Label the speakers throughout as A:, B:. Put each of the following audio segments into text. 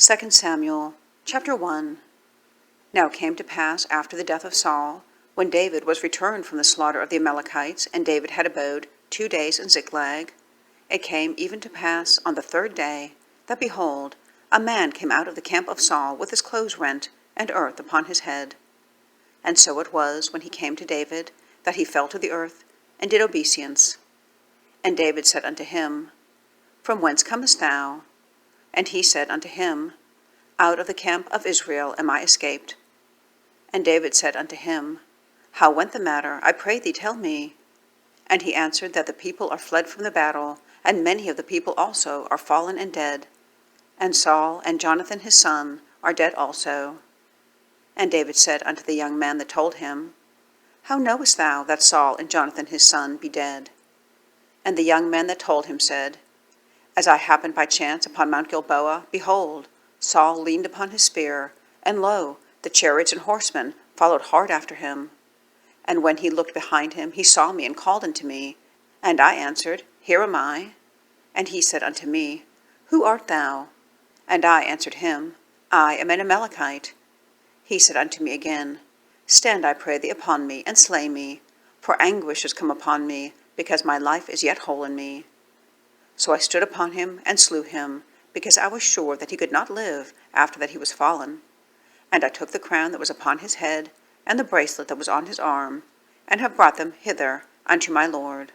A: 2 Samuel chapter 1. Now it came to pass after the death of Saul, when David was returned from the slaughter of the Amalekites, and David had abode 2 days in Ziklag, it came even to pass on the 3rd day, that, behold, a man came out of the camp of Saul with his clothes rent, and earth upon his head. And so it was, when he came to David, that he fell to the earth, and did obeisance. And David said unto him, From whence comest thou? And he said unto him, Out of the camp of Israel am I escaped. And David said unto him, How went the matter? I pray thee, tell me. And he answered that the people are fled from the battle, and many of the people also are fallen and dead. And Saul and Jonathan his son are dead also. And David said unto the young man that told him, How knowest thou that Saul and Jonathan his son be dead? And the young man that told him said, As I happened by chance upon Mount Gilboa, behold, Saul leaned upon his spear, and lo, the chariots and horsemen followed hard after him. And when he looked behind him, he saw me and called unto me. And I answered, Here am I. And he said unto me, Who art thou? And I answered him, I am an Amalekite. He said unto me again, Stand, I pray thee, upon me, and slay me, for anguish is come upon me, because my life is yet whole in me. So I stood upon him, and slew him, because I was sure that he could not live after that he was fallen. And I took the crown that was upon his head, and the bracelet that was on his arm, and have brought them hither unto my Lord.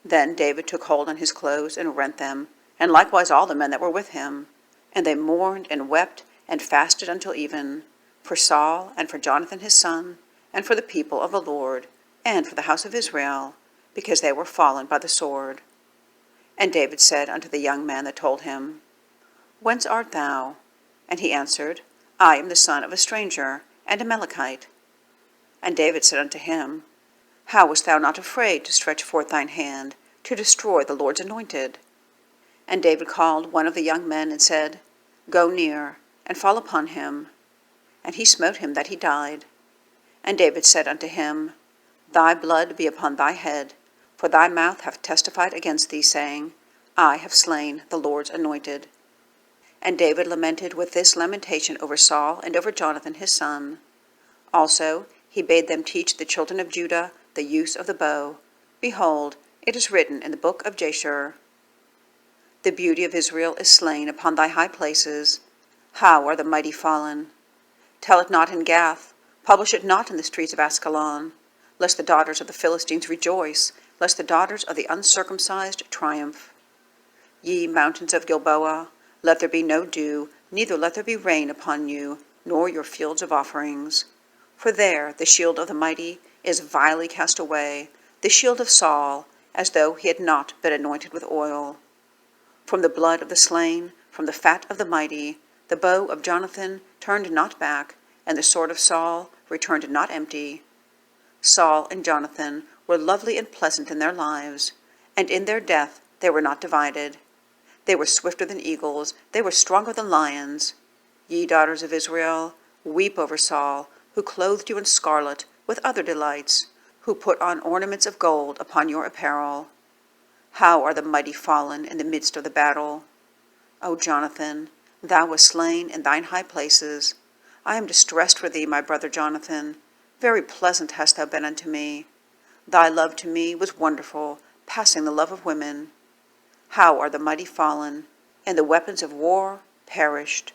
A: Then David took hold on his clothes, and rent them, and likewise all the men that were with him. And they mourned, and wept, and fasted until even, for Saul, and for Jonathan his son, and for the people of the Lord, and for the house of Israel, because they were fallen by the sword. And David said unto the young man that told him, Whence art thou? And he answered, I am the son of a stranger, and Amalekite. And David said unto him, How wast thou not afraid to stretch forth thine hand, to destroy the Lord's anointed? And David called one of the young men, and said, Go near, and fall upon him. And he smote him that he died. And David said unto him, Thy blood be upon thy head, for thy mouth hath testified against thee, saying, I have slain the Lord's anointed. And David lamented with this lamentation over Saul and over Jonathan his son. Also he bade them teach the children of Judah the use of the bow. Behold, it is written in the book of Jasher, The beauty of Israel is slain upon thy high places. How are the mighty fallen? Tell it not in Gath, publish it not in the streets of Askelon, lest the daughters of the Philistines rejoice, lest the daughters of the uncircumcised triumph. Ye mountains of Gilboa, let there be no dew, neither let there be rain upon you, nor your fields of offerings. For there the shield of the mighty is vilely cast away, the shield of Saul, as though he had not been anointed with oil. From the blood of the slain, from the fat of the mighty, the bow of Jonathan turned not back, and the sword of Saul returned not empty. Saul and Jonathan were lovely and pleasant in their lives, and in their death they were not divided. They were swifter than eagles, they were stronger than lions. Ye daughters of Israel, weep over Saul, who clothed you in scarlet with other delights, who put on ornaments of gold upon your apparel. How are the mighty fallen in the midst of the battle? O Jonathan, thou wast slain in thine high places. I am distressed for thee, my brother Jonathan. Very pleasant hast thou been unto me. Thy love to me was wonderful, passing the love of women. How are the mighty fallen, and the weapons of war perished?